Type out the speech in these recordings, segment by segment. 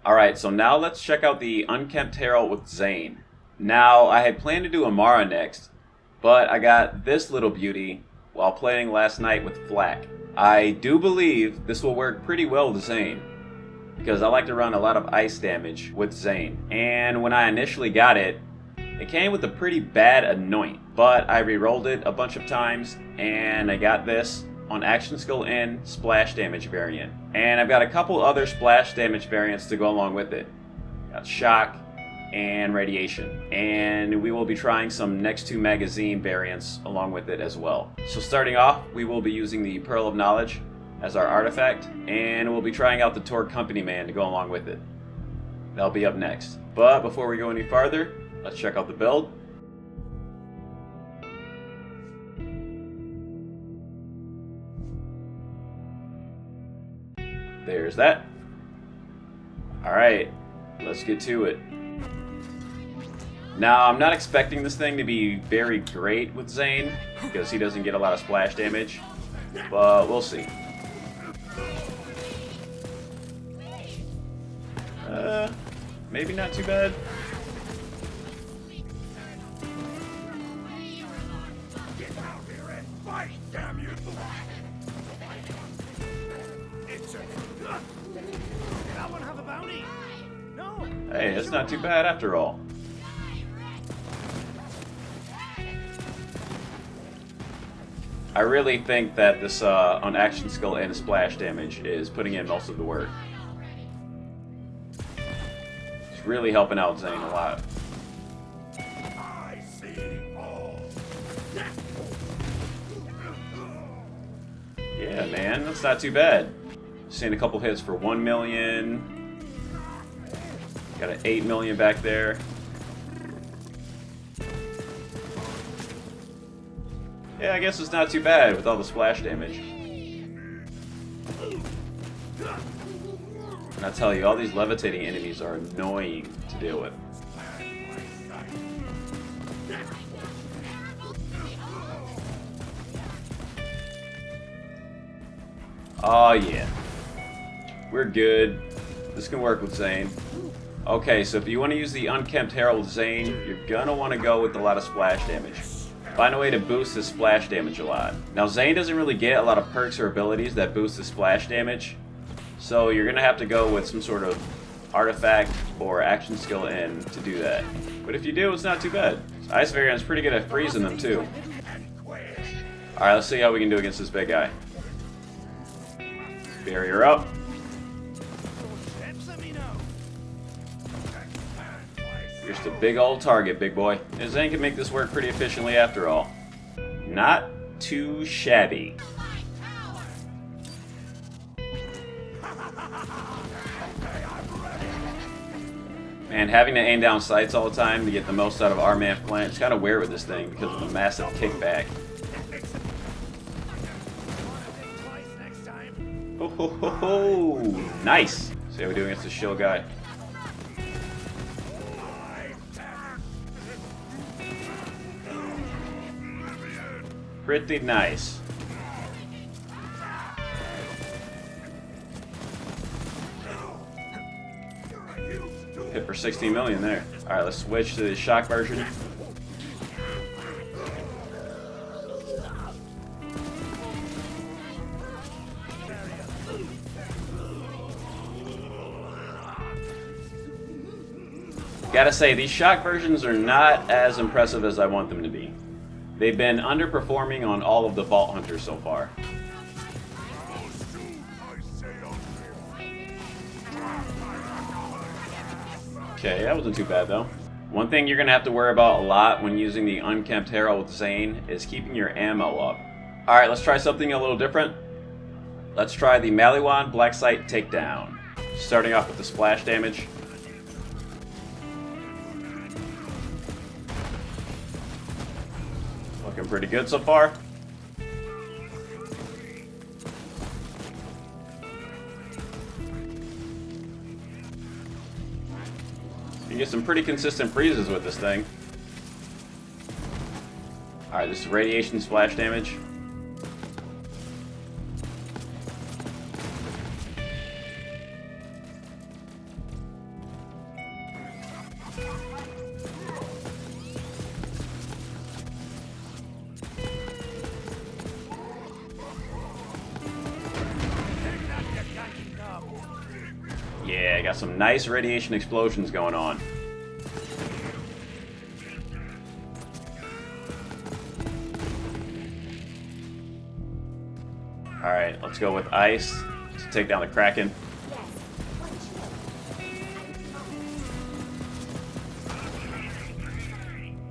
Alright, so now let's check out the Unkempt Herald with Zane. Now, I had planned to do Amara next, but I got this little beauty while playing last night with Flak. I do believe this will work pretty well with Zane, because I like to run a lot of ice damage with Zane. And when I initially got it, it came with a pretty bad Anoint, but I re-rolled it a bunch of times, and I got this on Action Skill N Splash Damage variant. And I've got a couple other Splash Damage variants to go along with it. Got Shock and Radiation. And we will be trying some next to magazine variants along with it as well. So starting off, we will be using the Pearl of Knowledge as our artifact, and we'll be trying out the Torque Company Man to go along with it. That'll be up next. But before we go any farther, let's check out the build. There's that. Alright, let's get to it. Now, I'm not expecting this thing to be very great with Zane, because he doesn't get a lot of splash damage, but we'll see. Maybe not too bad. Get out here and fight, damn you! It's a... Did that one have a bounty? No. Hey, that's not too bad after all. I really think that this on Action Skill and Splash Damage is putting in most of the work. It's really helping out Zane a lot. I see all. Yeah, man, that's not too bad. Seeing a couple hits for 1 million. Got an 8 million back there. Yeah, I guess it's not too bad with all the splash damage. And I tell you, all these levitating enemies are annoying to deal with. Oh yeah. We're good. This can work with Zane. Okay, so if you want to use the Unkempt Herald Zane, you're gonna want to go with a lot of splash damage. Find a way to boost his splash damage a lot. Now, Zane doesn't really get a lot of perks or abilities that boost his splash damage, so you're gonna have to go with some sort of artifact or action skill N to do that. But if you do, it's not too bad. Ice variant's pretty good at freezing them too. Alright, let's see how we can do against this big guy. Barrier up. You're just a big old target, big boy. And Zane can make this work pretty efficiently after all. Not too shabby. Man, having to aim down sights all the time to get the most out of our man plant is kind of weird with this thing because of the massive kickback. Ho ho ho ho! Nice! See how we do against the shield guy. Pretty nice. Hit for 16 million there. Alright, let's switch to the shock version. Gotta say, these shock versions are not as impressive as I want them to be. They've been underperforming on all of the Vault Hunters so far. Okay, that wasn't too bad though. One thing you're gonna have to worry about a lot when using the Unkempt Herald with Zane is keeping your ammo up. Alright, let's try something a little different. Let's try the Maliwan Black Sight Takedown. Starting off with the splash damage. Looking pretty good so far. You get some pretty consistent freezes with this thing. Alright, this is radiation splash damage. Yeah, got some nice radiation explosions going on. Alright, let's go with ice to take down the Kraken.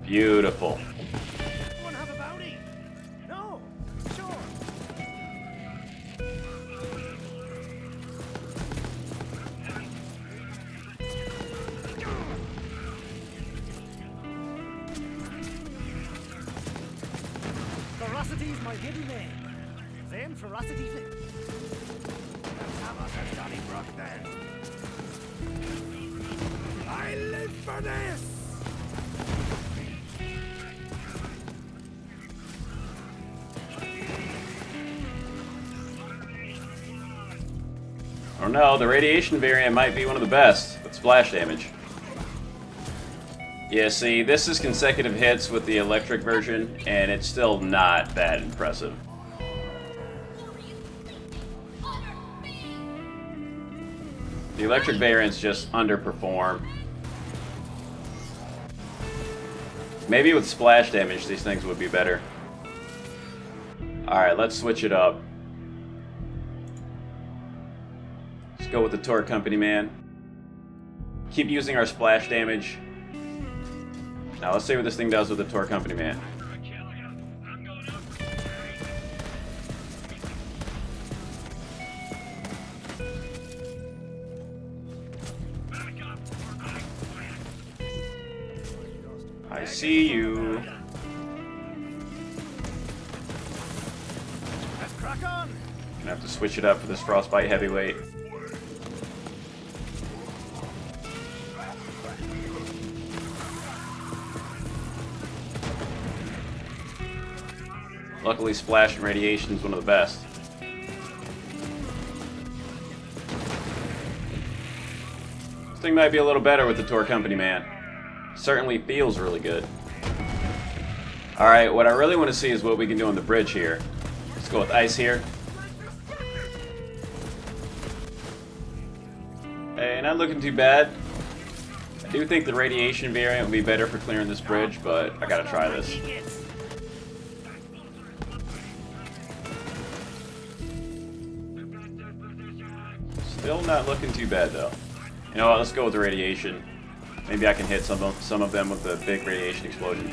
Beautiful. Anyone have a bounty? No. Sure. Ferocity's my hidden name. Zane Ferocity Flip. Let's have us a Donnybrook then. I live for this! Oh no, the radiation variant might be one of the best with splash damage. Yeah, see, this is consecutive hits with the electric version, and it's still not that impressive. The electric variants just underperform. Maybe with splash damage, these things would be better. Alright, let's switch it up. Let's go with the Torque Company Man. Keep using our splash damage. Now let's see what this thing does with the Torque Company Man. I see you. Let's crack on! Gonna have to switch it up for this Frostbite Heavyweight. Luckily, splash and radiation is one of the best. This thing might be a little better with the Torque Company Man. Certainly feels really good. Alright, what I really want to see is what we can do on the bridge here. Let's go with ice here. Hey, not looking too bad. I do think the radiation variant would be better for clearing this bridge, but I gotta try this. Still not looking too bad though. You know what, let's go with the radiation. Maybe I can hit some of them with the big radiation explosion.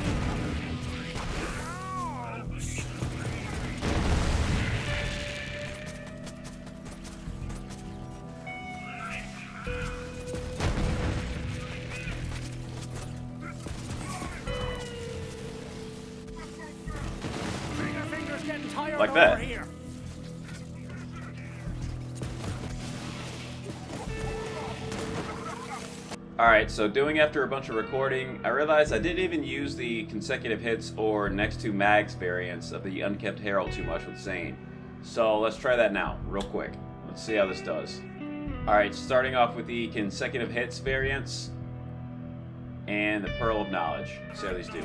Like that. Alright, so doing after a bunch of recording, I realized I didn't even use the consecutive hits or next to mags variants of the Unkempt Herald too much with Zane. So let's try that now, real quick. Let's see how this does. Alright, starting off with the consecutive hits variants and the Pearl of Knowledge. Let's see how these do.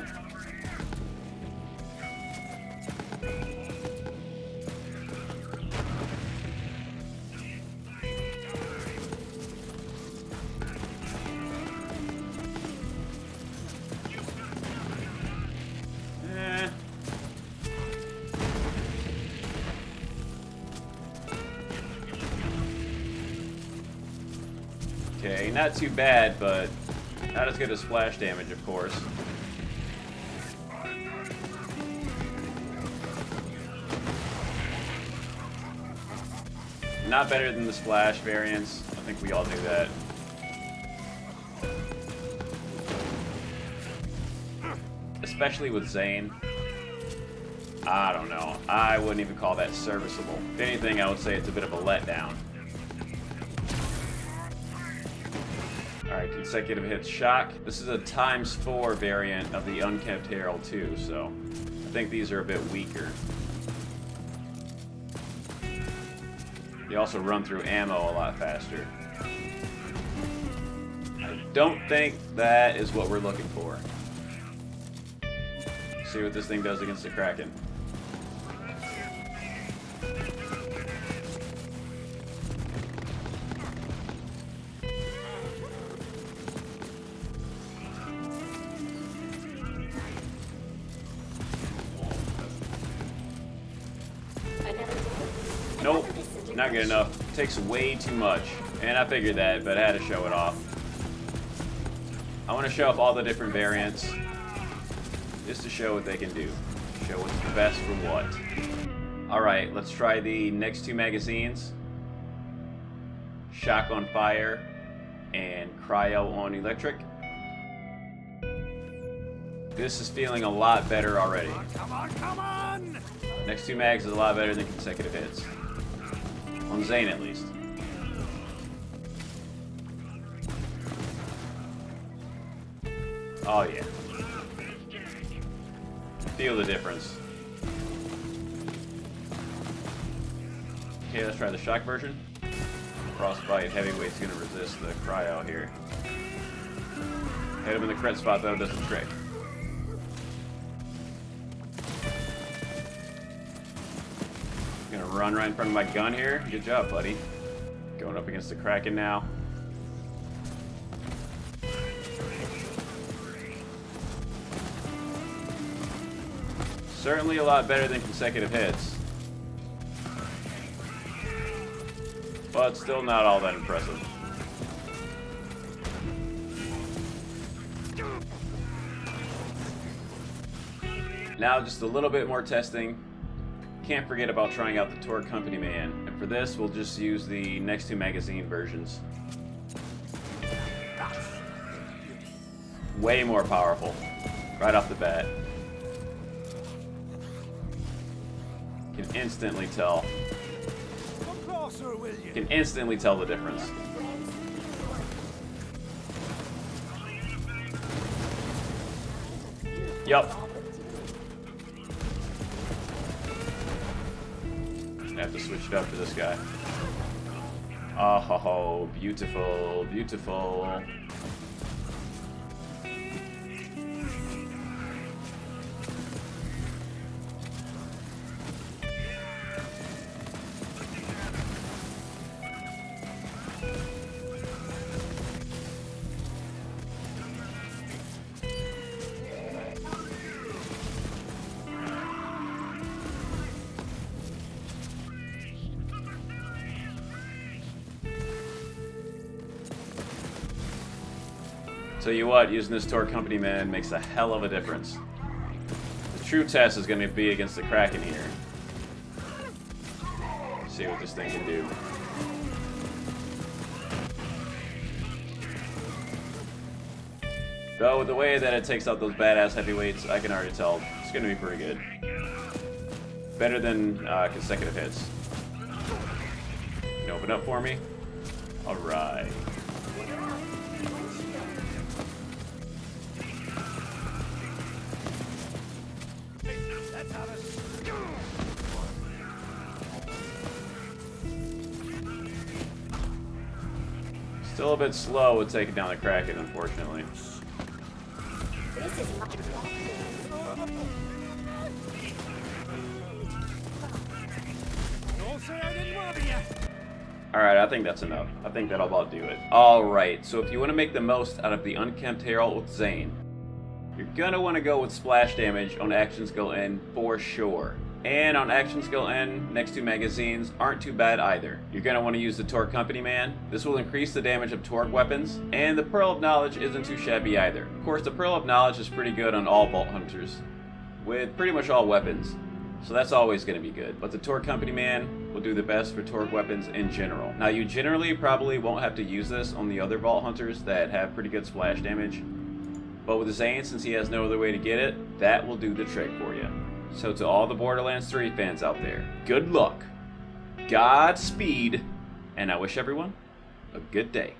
Okay, not too bad, but not as good as splash damage, of course. Not better than the splash variants. I think we all knew that. Especially with Zane. I don't know. I wouldn't even call that serviceable. If anything, I would say it's a bit of a letdown. Alright, consecutive hits shock. This is a ×4 variant of the Unkempt Herald too, so I think these are a bit weaker. They also run through ammo a lot faster. I don't think that is what we're looking for. See what this thing does against the Kraken. not good enough. It takes way too much. And I figured that, but I had to show it off. I want to show off all the different variants. Just to show what they can do. Show what's the best for what. Alright, let's try the next two magazines. Shock on fire and cryo on electric. This is feeling a lot better already. Come on, come on! Next two mags is a lot better than consecutive hits. On Zane at least. Oh yeah. Feel the difference. Okay, let's try the shock version. Frostbite heavyweight's gonna resist the cryo here. Hit him in the crit spot though, does the trick. Gonna run right in front of my gun here. Good job, buddy. Going up against the Kraken now. Certainly a lot better than consecutive hits. But still not all that impressive. Now just a little bit more testing. Can't forget about trying out the Tour Company Man. And for this, we'll just use the next two magazine versions. Way more powerful. Right off the bat. Can instantly tell. Come closer, will you? Can instantly tell the difference. Yup. I have to switch it up for this guy. Oh, beautiful, beautiful. Tell you what, using this Tour Company Man makes a hell of a difference. The true test is going to be against the Kraken here. See what this thing can do. Though with the way that it takes out those badass heavyweights, I can already tell it's going to be pretty good. Better than consecutive hits. Can you open up for me? Alright. Let's have it. Still a bit slow with taking down the Kraken, unfortunately. This is much better. Don't say I didn't worry you. Alright, I think that's enough. I think that'll about do it. Alright, so if you want to make the most out of the Unkempt Harold with Zane, you're gonna want to go with splash damage on action skill N for sure. And on action skill N, next two magazines aren't too bad either. You're gonna want to use the Tour Company Man. This will increase the damage of Torque weapons, and the Pearl of Knowledge isn't too shabby either. Of course, the Pearl of Knowledge is pretty good on all Vault Hunters, with pretty much all weapons. So that's always going to be good. But the Tour Company Man will do the best for Torque weapons in general. Now you generally probably won't have to use this on the other Vault Hunters that have pretty good splash damage. But with the Zane, since he has no other way to get it, that will do the trick for you. So to all the Borderlands 3 fans out there, good luck, Godspeed, and I wish everyone a good day.